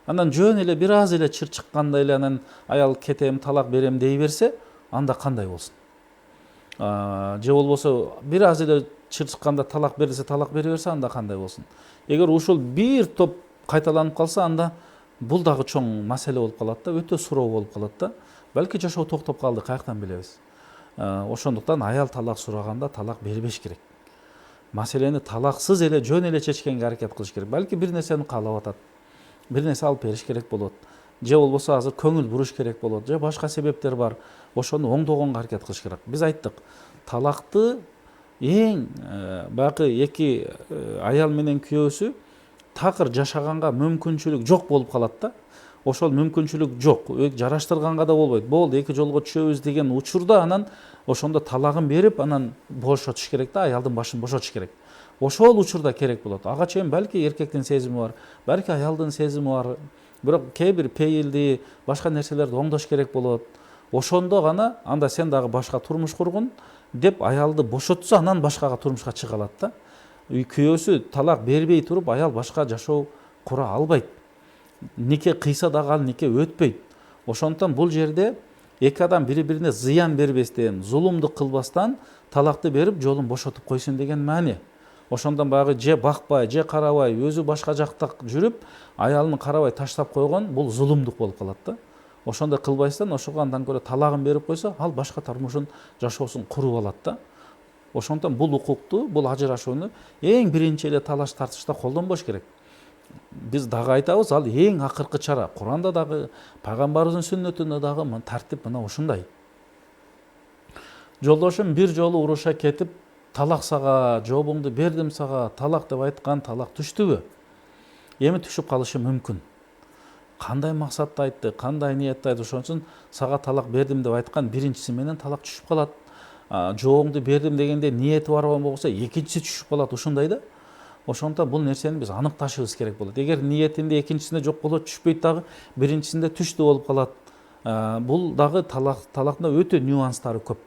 Анан жөн эле бир аз эле чыр чыкканда эле анан аял кетем, талак берем дей берсе, анда кандай болсун? Же болбосо бир аз эле чыр чыкканда талак берилсе, талак бере берсе, анда кандай болсун? Эгер ушул бир топ кайталанып калса, анда бул дагы чоң маселе болуп калат да, өтө суроо болуп калат да. Балки жашоо токтоп калды, каяктан билебиз? Ошондуктан аял талак сураганда талак бербеш керек. Маселени талаксыз эле жөн эле чечкенге аракет кылыш керек. Балки бир нерсени каалап атат, бир нерсе алып бериш керек болот, же болбосо азыр көңүл буруш керек болот, же башка себептер бар. Ошону оңдогонго аракет кылыш керек. Биз айттык, талакты эң баягы эки аял менен күйөөсү такыр жашаганга мүмкүнчүлүк жок болуп калат да. Ошол мүмкүнчүлүк жок, жараштырганга да болбойт. Болду, эки жолго түшөбүз деген учурда анан ошондо талагын берип, анан бошотуш керек да, аялдын башын бошотуш керек. Ошол учурда керек болот. Ага чейин балки эркектин сезими бар, балки аялдын сезими бар. Бирок кээ бир пейилди, башка нерселерди оңдош керек болот. Ошондо гана анда сен дагы башка турмуш кургун деп аялды бошотса, анан башкага турмушка чыга алат да. Күйөөсү талак бербей туруп аял башка жашоо кура албайт. Нике кыйса дагы ал нике өтпөйт. Ошондуктан бул жерде эки адам бири-бирине зыян бербестен, зулумдук кылбастан талакты берип, жолун бошотуп койсун деген маани. Ошондон баягы же бакпай, же карабай, өзү башка жакта жүрүп, аялын карабай таштап койгон, бул зулумдук болуп калат да. Ошондой кылбайсыздан, ошого андан көрө талагын берип койсо, ал башка турмушун, жашоосун куруп алат да. Ошондон бул укукту, бул ажырашууну эң биринчи эле талаш тартышта колдонбош керек. Биз дагы айтабыз, ал эң акыркы чара. Куранда дагы, пайгамбарыбыздын сүннөтүндө дагы тартип мына ушундай. Жолдошум бир жолу уруша кетип, талак сага, жообуңду бердим сага, талак деп айткан, талак түштүбү? Эми түшүп калышы мүмкүн. Кандай максатта айтты, кандай ниетте айтты, ошон үчүн сага талак бердим деп айткан биринчиси менен талак түшүп калат. Жообуңду бердим дегенде ниети бар болсо, экинчиси түшүп калат, ушундай да. Ошондон бул нерсени биз аныкташыбыз керек болот. Эгер ниетинде экинчисинде жок болот, түшпөйт дагы, биринчисинде түштү болуп калат. Бул дагы талактын өтө нюанстары көп.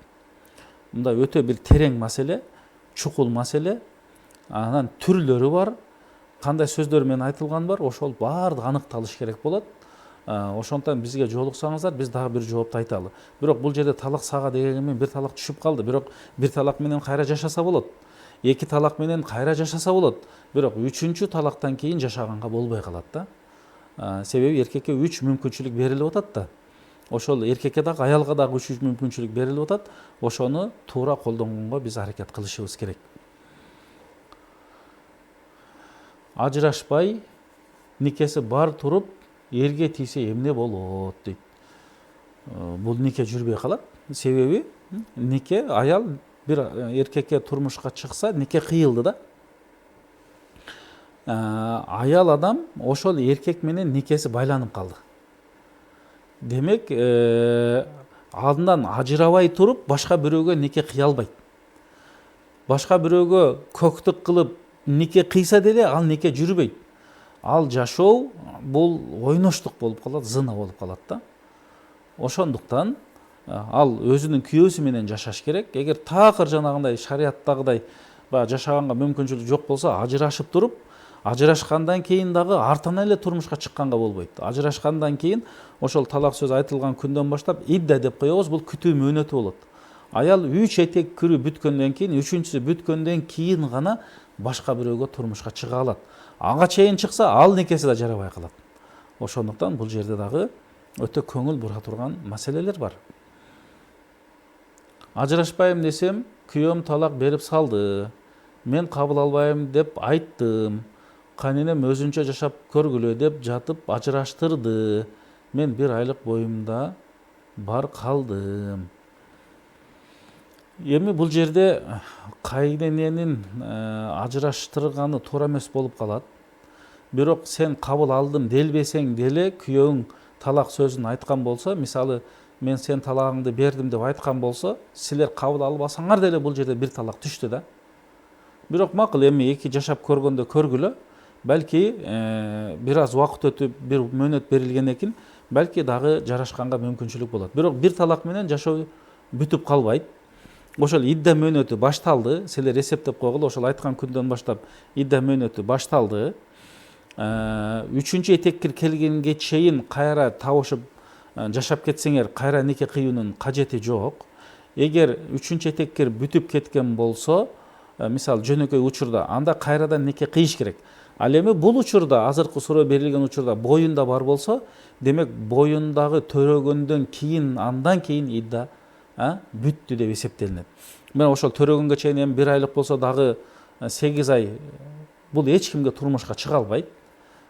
Мында өтө бир терең маселе, чукул маселе, анан түрлөрү бар, кандай сөздөр менен айтылган бар, ошол баардыгы аныкталыш керек болот. Ошондон бизге жолуксаңыздар, биз дагы бир жоопту айталы. Бирок бул жерде талак сага дегенге менен бир талак түшүп калды, бирок бир талак менен кайра жашаса болот. Эки талак менен кайра жашаса болот. Бирок үчүнчү талактан кийин жашаганга болбой калат да. Себеби эркекке 3 мүмкүнчүлүк берилип атат да. Ошол эркекке дагы, аялга дагы 3 мүмкүнчүлүк берилип атат. Ошону туура колдонгонго биз аракет кылышыбыз керек. Ажырашпай, никеси бар туруп, эрге тийсе эмне болот дейт. Бул нике жүрбөй калат. Себеби нике, аял бир эркекке турмушка чыкса, нике кыйылды да. Аял адам ошол эркек менен никеси байланып калды. Демек, алдынан ажырабай туруп, башка бирөөгө нике кыя албайт. Башка бирөөгө көктүк кылып нике кыйса деле, ал нике жүрбөйт. Ал жашоо бул ойноштук болуп калат, зына болуп калат да. Ошондуктан ал өзүнүн күйөөсү менен жашаш керек. Эгер такыр жанагындай шарияттагыдай жашаганга мүмкүнчүлүк жок болсо, ажырашып туруп, ажырашкандан кийин дагы артынан эле турмушка чыкканга болбойт. Ажырашкандан кийин ошол талак сөз айтылган күндөн баштап идда деп коебуз, бул күтүү мөөнөтү болот. Аял 3 этек күрү бүткөндөн кийин, 3-үчүсү бүткөндөн кийин гана башка бирөөгө турмушка чыга алат. Ага чейин чыкса, ал никеси да жарабай калат. Ошондуктан бул жерде дагы өтө көңүл бура турган маселелер бар. Ажырашпайм десем, күйөөм талак берип салды. Мен кабыл албайм деп айттым. Кайненем өзүнчө жашап көргүлө деп жатып ажыраштырды. Мен 1 айлык боюмда бар калдым. Эми бул жерде кайнененин ажыраштырганы туура эмес болуп калат. Бирок сен кабыл алдым делбесең деле, күйөөң талак сөзүн айткан болсо, мисалы мен сен талагыңды бердим деп айткан болсо, силер кабыл албасаңар деле бул жерде 1 талак түштү да. Бирок макул, эми эки жашап көргөндө көргүлө, балки бир аз убакыт өтүп, бир мөөнөт берилгенден кийин, балки дагы жарашканга мүмкүнчүлүк болот. Бирок 1 талак менен жашоо бүтүп калбайт. Ошол идда мөөнөтү башталды, силер эсептеп койгула, ошол айткан күндөн баштап идда мөөнөтү башталды. Үчүнчү этекке келгенге чейин кайра табышып жашап кетсеңер кайра нике кыюунун кажети жок. Эгер үчүнчү этеккер бүтүп кеткен болсо, мисалы жөнөкөй учурда, анда кайрадан нике кыйыш керек. Ал эми бул учурда, азыркы суроо берилген учурда боюнда бар болсо, демек боюндагы төрөгөндөн кийин, андан кийин идда бүттү деп эсептелинет. Мен ошол төрөгөнгө чейин эми 1 айлык болсо дагы 8 ай, бул эч кимге турмушка чыга албайт.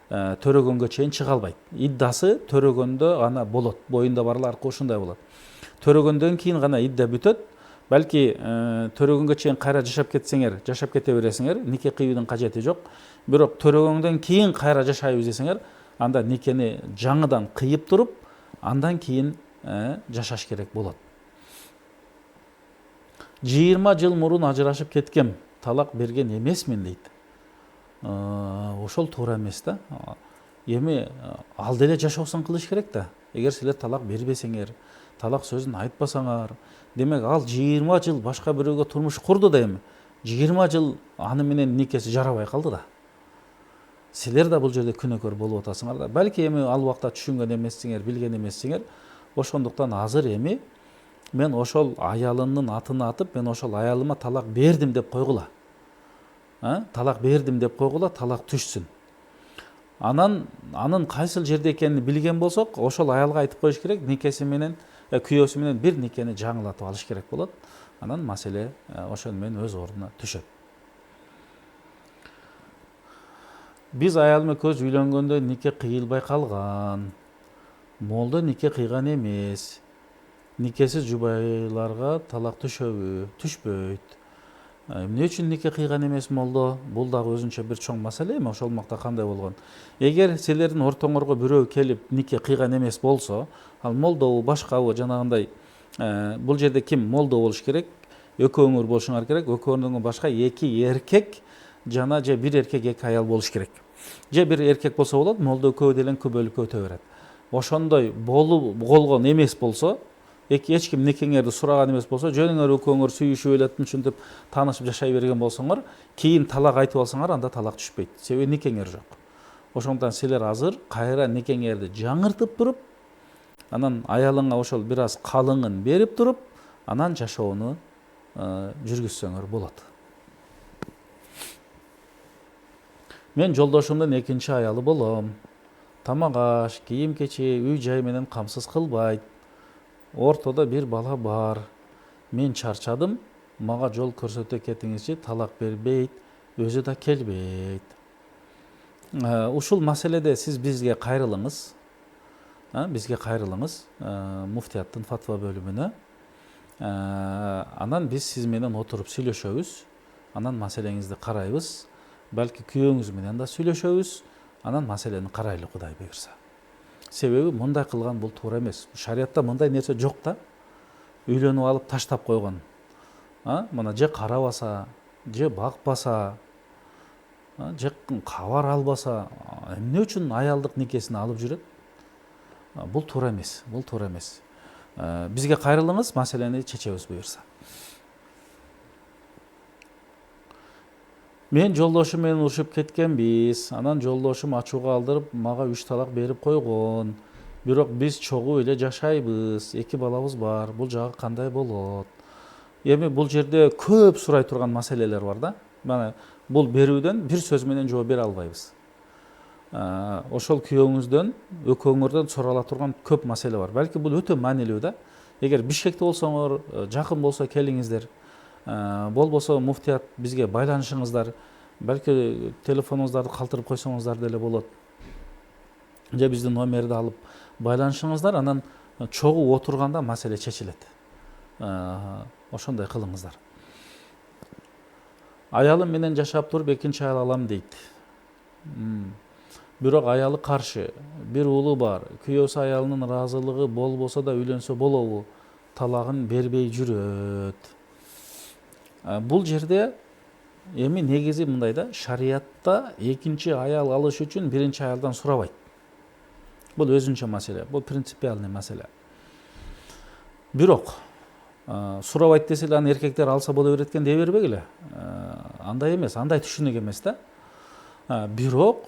Төрөгөнгө чейин чыга албайт. Иддасы төрөгөндө гана болот. Боюнда барлар ушундай болот. Төрөгөндөн кийин гана идда бүтөт. Балки төрөгөнгө чейин кайра жашап кетсеңер, жашап кете бересиңер, нике кыюудун кажети жок. Бирок төрөгөндөн кийин кайра жашайбыз десеңер, анда никени жаңыдан кыйып туруп, андан кийин жашаш керек болот. 20 жыл мурун ажырашып кеткем, талак берген эмесмин дейт. Ошол туура эмес да. Эми ал деле жашоосун кылыш керек да. Эгер силер талак бербесеңер, талак сөзүн айтпасаңар, демек ал 20 жыл башка бирөөгө турмуш курду да эми 20 жыл аны менен никеси жарабай калды да. Силер да бул жерде күнөөкөр болуп атасыңар да. Балки эми ал убакта түшүнгөн эмессиңер, билген эмессиңер. Ошондуктан азыр эми мен ошол аялымдын атын атып, мен ошол аялыма талак бердим деп койгула. Талак бердим деп койгула, талак түшсүн. Анын кайсыл жерде экенин билген болсок, ошол аялга айтып коюш керек, никеси менен, күйөөсү менен бир никени жаңылатып алыш керек болот. Анан маселе ошону менен өз ордуна түшөт. Биз аялым экөөбүз үйлөнгөндө нике кыйылбай калган. Молдо нике кыйган эмес. Никесиз жубайларга талак түшөбү? Түшпөйт. Эмне үчүн нике кыйган эмес молдо? Бул дагы өзүнчө бир чоң маселе эми ошол макта кандай болгон. Эгер силердин ортоңорго бирөө келип нике кыйган эмес болсо, ал молдобу, башкабы жанагындай, бул жерде ким молдо болуш керек? Экөөңөр болушуңар керек. Экөөңөрдөн башка 2 эркек жана же 1 эркек 2 аял болуш керек. Же 1 эркек болсо болот, молдо экөө делен күбөлүккө өтө берет. Ошондой болгон эмес болсо, эч ким никеңерди сураган эмес болсо, жөнүңөр экөөңөр сүйүшүп элеп, ушинтип таанышып жашай берген болсоңор, кийин талак айтып алсаңар, анда талак түшпөйт. Себеби никеңер жок. Ошондуктан силер азыр кайра никеңерди жаңыртып туруп, анан аялыңа ошол бир аз калыңын берип туруп, анан жашоону жүргүзсөңөр болот. Мен жолдошумдун 2-чи аялы болом. Тамак аш, кийим кечи, үй жай менен камсыз кылбайт. Ортодо бир бала бар. Мен чарчадым, мага жол көрсөтө кетиңизчи, талак бербейт, өзү да келбейт. Ушул маселеде сиз бизге кайрылыңыз. Бизге кайрылыңыз, муфтияттын фатва бөлүмүнө. Анан биз сиз менен отуруп сүйлөшөбүз. Анан маселеңизди карайбыз. Балки күйөөңүз менен да сүйлөшөбүз. Анан маселени карайлы, Кудай буйрса. Себеби мындай кылган бул туура эмес. Шариятта мындай нерсе жок да. Үйлөнүп алып таштап койгон. Мына же карабаса, же бакпаса, же кабар албаса, эмне үчүн аялдык никесин алып жүрөт? Бул туура эмес, бул туура эмес. Бизге кайрылыңыз, маселени чечебиз буйрса. Мен жолдошум менен урушуп кеткенбиз. Анан жолдошум ачууга алдырып, мага 3 талак берип койгон. Бирок биз чогуу эле жашайбыз. 2 балабыз бар. Бул жагы кандай болот? Эми бул жерде көп сурай турган маселелер бар да. Мана бул берүүдөн бир сөз менен жооп бере албайбыз. Ошол күйөөңүздөн, экөөңөрдөн сурала турган көп маселе бар. Балки бул өтө маанилүү да. Эгер Бишкекте болсоңор, жакын болсо келиңиздер. Болбосо муфтият бизге байланышыңыздар. Балки телефонуңуздарды калтырып койсоңуздар деле болот. Же биздин номерди алып байланышыңыздар, анан чогуу отурганда маселе чечилет. Ошондой кылыңыздар. Аялым менен жашап туруп 2-чи аял алам дейт. Бирок аялы каршы. Бир уулу бар. Күйөөсү аялынын ыраазылыгы болбосо да үйлөнсө болобу? Талагын бербей жүрөт. Бул жерде эми негизи мындай да, шариятта 2-чи аял алыш үчүн 1-чи аялдан сурабайт. Бул өзүнчө маселе, бул принципиальный маселе. Бирок сурабайт десе аны эркектер алса боло берет экен дей бербегиле. Андай эмес, андай түшүнүк эмес да. Бирок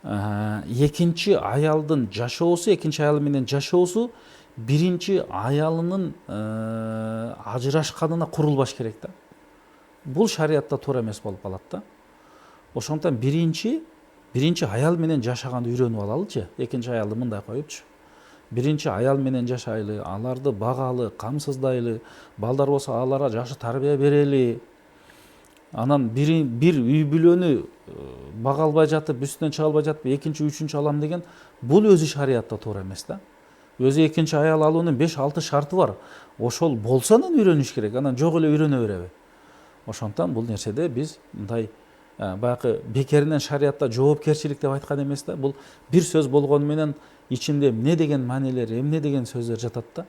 экинчи аялдын жашоосу, экинчи аял менен жашоосу биринчи аялынын ажырашканына курулбаш керек да. Бул шариятта туура эмес болуп калат да. Ошондуктан биринчи аял менен жашаганды үйрөнүп алалычы, экинчи аялды мындай коюпчу. Биринчи аял менен жашайлы, аларды багалы, камсыздайлы, балдар болсо аларга жакшы тарбия берели. Анан бир үй бүлөнү бага албай жатып, үстүнөн чыга албай жатып, экинчи, үчүнчү алам деген бул өзү шариятта туура эмес да. Өзү экинчи аял алуунун 5-6 шарты бар. Ошол болсо анан үйрөнүш керек, анан жок эле үйрөнө береби. Ошондуктан бул нерседе биз мындай баягы бекеринен шариятта жоопкерчилик деп айткан эмес да. Бул бир сөз болгону менен ичинде эмне деген маанилер, эмне деген сөздөр жатат да.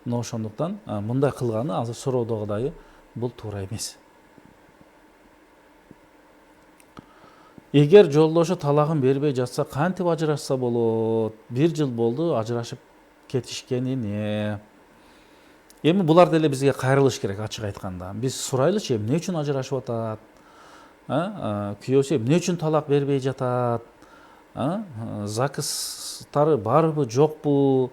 Мына ошондуктан мындай кылганы азыр суроодогудай бул туура эмес. Эгер жолдошу талагын бербей жатса, кантип ажырашса болот? 1 жыл болду ажырашып кетишкенине. Эми булар деле бизге кайрылыш керек, ачык айтканда. Биз сурайлычы, эмне үчүн ажырашып атат? Күйөөсү эмне үчүн талак бербей жатат? Закыстары барбы, жокпу?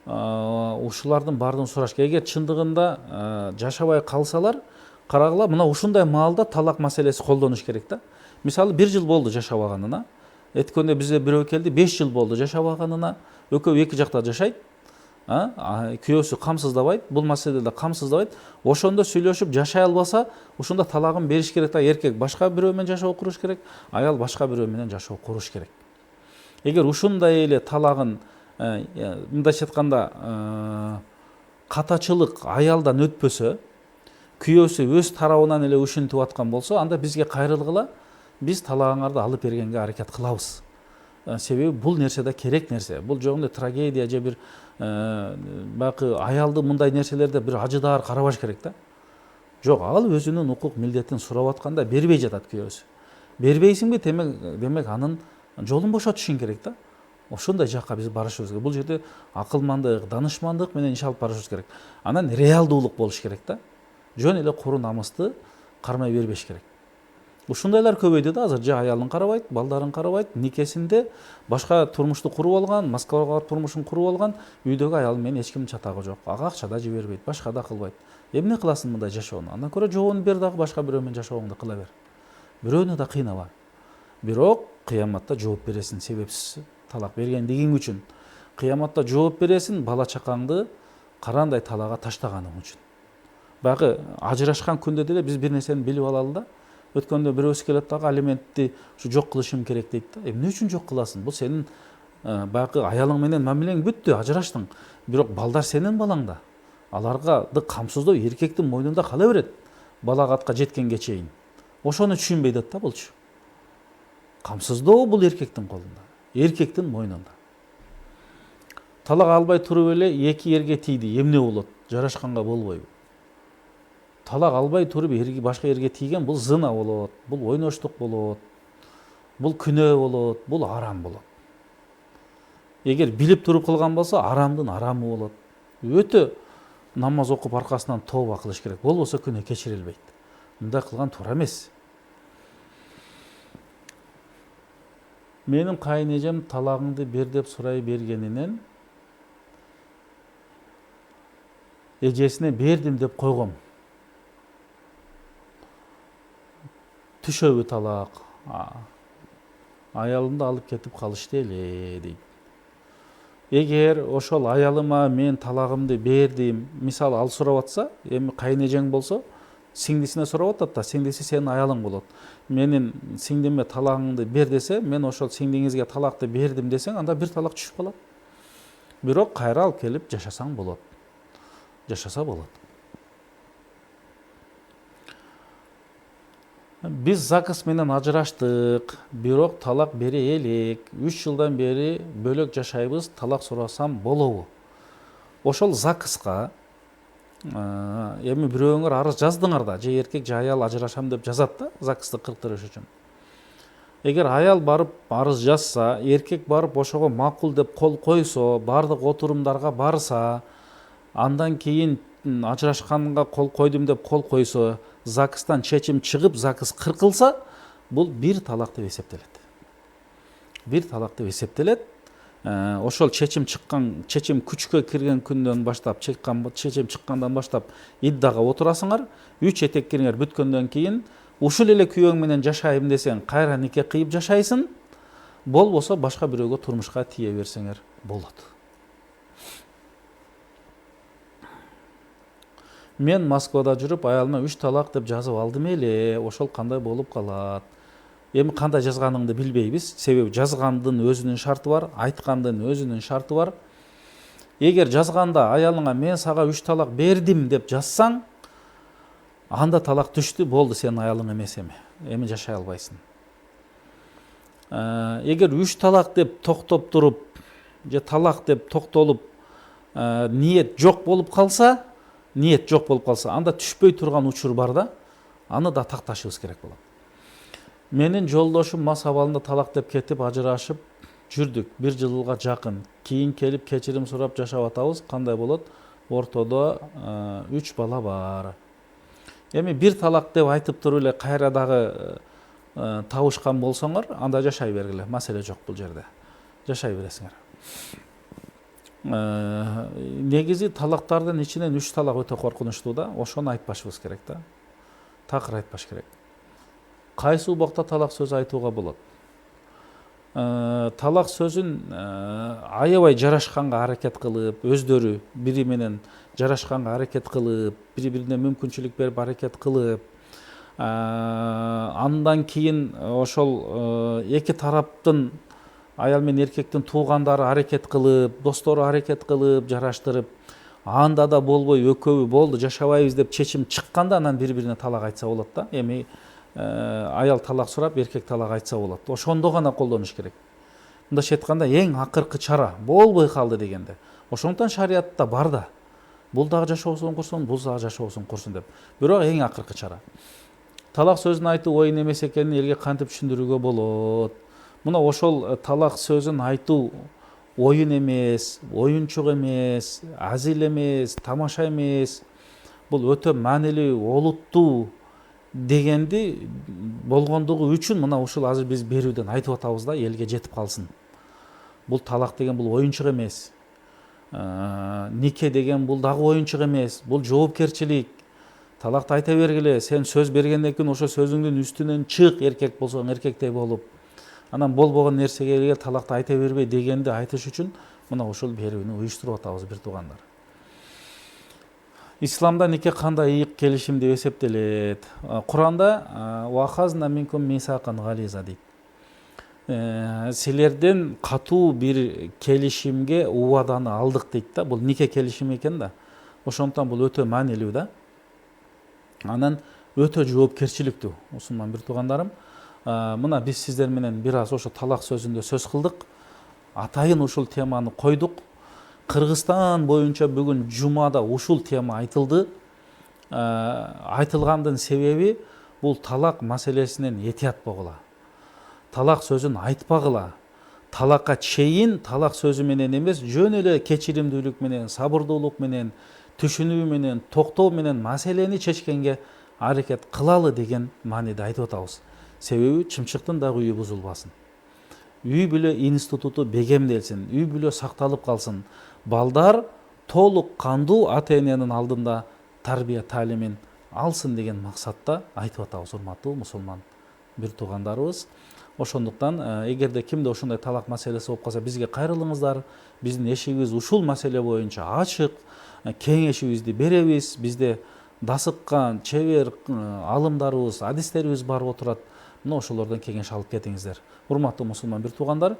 Ушулардын баардыгын сураш керек. Эгер чындыгында жашабай калсалар, карагыла, мына ушундай маалда талак маселеси колдонуш керек да. Мисалы 1 жыл болду жашабаганына, эткенде бизде бирөө келди, 5 жыл болду жашабаганына, экөө эки жакта жашайт. Күйөөсү камсыздабайт, бул маселеде камсыздабайт. Ошондо сүйлөшүп жашай албаса, ушунда талагын бериш керек да. Эркек башка бирөө менен жашоо куруш керек, аял башка бирөө менен жашоо куруш керек. Эгер ушундай эле талагын мындайча айтканда катачылык аялдан өтпөсө, күйөөсү өз тарабынан эле ушинтип аткан болсо, анда бизге кайрылгыла, биз талагыңарды алып бергенге аракет кылабыз. Себеби бул нерсе да керек нерсе. Бул жогунда трагедия же бир баягы аялды мындай нерселерде бир ажыдаар карабаш керек да. Жок, ал өзүнүн укук милдетин сурап атканда бербей жатат күйөөсү. Бербейсиңби, демек анын жолун бошотушуң керек да. Ошондой жакка биз барышыбыз керек. Бул жерде акылмандык, данышмандык менен иш алып барышыбыз керек. Анан реалдуулук болуш керек да. Жөн эле куру намысты кармай бербеш керек. Ушундайлар көбөйдү да азыр. Же аялын карабайт, балдарын карабайт, никесинде башка турмушту куруп алган, Москвага барып турмушун куруп алган, үйдөгү аял менен эч кимдин чатагы жок. Ага акча да жибербейт, башка да кылбайт. Эмне кыласың мындай жашоону? Андан көрө жообун бер дагы башка бирөө менен жашооңду кыла бер. Бирөөнү да кыйнама. Бирок кыяматта жооп бересиң, себепсиз талак бергендигиң үчүн. Кыяматта жооп бересиң бала чакаңды карандай талага таштаганың үчүн. Баягы ажырашкан күндө деле биз бир нерсени билип алалы да. Өткөндө бирөөсү келет дагы алиментти жок кылышым керек дейт да. Эмне үчүн жок кыласың? Бул сенин баягы аялың менен мамилең бүттү, ажыраштың. Бирок балдар сенин балаңда. Аларды камсыздоо эркектин мойнунда кала берет. Балагатка жеткенге чейин. Ошону түшүнбөй атат да булчу. Камсыздоо бул эркектин колунда, эркектин мойнунда. Талак албай туруп эле эки эрге тийди, эмне болот? Жарашканга болбойбу? Талак албай туруп башка эрге тийген бул зына болот, бул ойноштук болот, бул күнөө болот, бул арам болот. Эгер билип туруп кылган болсо, арамдын арамы болот. Өтө намаз окуп аркасынан тооба кылыш керек. Болбосо күнөө кечирилбейт. Мындай кылган туура эмес. Менин кайын эжем талагыңды бер деп сурай бергенинен эжесине бердим деп койгом. Түшөбү талак. Аялымды алып кетип калышты эле дейт. Эгер ошол аялыма мен талагымды бердим, мисалы ал сурап атса, эми кайын эжең болсо, сиңдисине сурап атат да, сиңдиси сенин аялың болот. Менин сиңдиме талагыңды бер десе, мен ошол сиңдиңизге талакты бердим десең, анда бир талак түшүп калат. Бирок кайра алып келип жашасаң болот. Жашаса болот. Биз ЗАГС менен ажыраштык, бирок талак бере элек. 3 жылдан бери бөлөк жашайбыз, талак сурасам болобу? Ошол ЗАГСка эми бирөөңөр арыз жаздыңар да, же эркек же аял ажырашам деп жазат да, ЗАГСты кырктырыш үчүн. Эгер аял барып арыз жазса, эркек барып ошого макул деп кол койсо, бардык отурумдарга барса, андан кийин ажырашканга кол койдум деп кол койсо, ЗАГСтан чечим чыгып, ЗАГС кыркылса, бул бир талак деп эсептелет. бир талак деп эсептелет. Ошол чечим күчкө кирген күндөн баштап, чечим чыккандан баштап иддага отурасыңар. 3 этеккиңер бүткөндөн кийин ушул эле күйөөң менен жашайм десең, кайра нике кыйып жашайсың. Болбосо башка бирөөгө турмушка тие берсеңер болот. Мен Москвада жүрүп аялыма 3 талак деп жазып алдым эле. Ошол кандай болуп калат? Эми кандай жазганыңды билбейбиз. Себеби жазгандын өзүнүн шарты бар, айткандын өзүнүн шарты бар. Эгер жазганда аялыңа мен сага 3 талак бердим деп жазсаң, анда талак түштү, болду, сенин аялың эмес эми жашай албайсың. Эгер 3 талак деп токтоп туруп, же талак деп токтолуп, ниет жок болуп калса, анда түшпөй турган учур бар да, аны да такташыбыз керек болот. Менин жолдошум мас абалында талак деп кетип ажырашып жүрдүк. 1 жылга жакын. Кийин келип кечирим сурап жашап атабыз. Кандай болот? Ортодо 3 бала бар. Эми 1 талак деп айтып туруп эле кайра дагы табышкан болсоңор, анда жашай бергиле. Маселе жок бул жерде. Жашай бересиңер. Негизи талактардын ичинен 3 талак өтө коркунучтуу да. Ошону айтпашыбыз керек да. Такыр айтпаш керек. Кайсы убакта талак сөз айтууга болот? Талак сөзүн аябай жарашканга аракет кылып, өздөрү бири менен жарашканга аракет кылып, бири-бирине мүмкүнчүлүк берип аракет кылып, андан кийин ошол эки тараптын, аял менен эркектин туугандары аракет кылып, достору аракет кылып, жараштырып, анда да болбой экөөбү болду жашабайбыз деп чечим чыкканда анан бири-бирине талак айтса болот да. Эми аял талак сурап, эркек талак айтса болот. Ошондо гана колдонуш керек. Мындайча айтканда эң акыркы чара болбой калды дегенде. Ошондуктан шариатта бар да. Бул дагы жашоосун курсун, бул дагы жашоосун курсун деп. Бирок эң акыркы чара. Талак сөзүн айтуу оюн эмес экенин элге кантип түшүндүрүүгө болот? Мына ошол талак сөзүн айтуу оюн эмес, оюнчук эмес, азил эмес, тамаша эмес. Бул өтө маанилүү, олуттуу дегенди болгондугу үчүн мына ушул азыр биз берүүдөн айтып атабыз да, элге жетип калсын. Бул талак деген бул оюнчук эмес. Нике деген бул дагы оюнчук эмес. Бул жоопкерчилик. Талакты айта бергиле. Сен сөз бергенден кийин ошо сөзүңдүн үстүнөн чык, эркек болсоң эркектей болуп. Анан болбогон нерсеге талакты айта бербей дегенди айтыш үчүн мына ушул берүүнү уюштуруп атабыз, бир туугандар. Исламда нике кандай ыйык келишим деп эсептелет? Куранда вахазна минкум мисакан гализа дейт. Силерден катуу бир келишимге убаданы алдык дейт да. Бул нике келишими экен да. Ошондуктан бул өтө маанилүү да. Анан өтө жоопкерчиликтүү. Мусулман бир туугандарым, мына биз сиздер менен бир аз ошо талак сөзүндө сөз кылдык. Атайын ушул теманы койдук. Кыргызстан боюнча бүгүн жумада ушул тема айтылды. Айтылгандын себеби бул талак маселесинен этият болгула. Талак сөзүн айтпагыла. Талакка чейин талак сөзү менен эмес, жөн эле кечиримдүүлүк менен, сабырдуулук менен, түшүнүү менен, токтоо менен маселени чечкенге аракет кылалы деген мааниде айтып атабыз. Себеби чымчыктын дагы үйү бузулбасын. Үй бүлө институту бегемделсин, үй бүлө сакталып калсын. Балдар толук кандуу ата-эненин алдында тарбия таалимин алсын деген максатта айтып атабыз, урматтуу мусулман бир туугандарыбыз. Ошондуктан эгерде кимде ошондой талак маселеси болуп калса, бизге кайрылыңыздар. Биздин эшигибиз ушул маселе боюнча ачык. Кеңешибизди беребиз. Бизде дасыккан, чебер алымдарыбыз, адистерибиз барып отурат. Мына ошолордон кеңеш алып кетиңиздер. Урматтуу мусулман бир туугандар,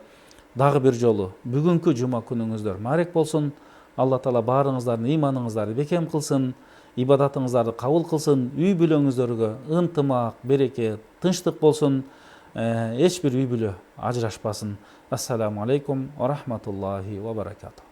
дагы бир жолу бүгүнкү жума күнүңүздөр марек болсун. Алла Таала баарыңыздардын ыйманыңыздарды бекем кылсын, ибадатыңыздарды кабыл кылсын, үй бүлөңүздөргө ынтымак, береке, тынчтык болсун. Эч бир үй бүлө ажырашпасын. Ассаламу алейкум ва рахматуллахи ва баракатух.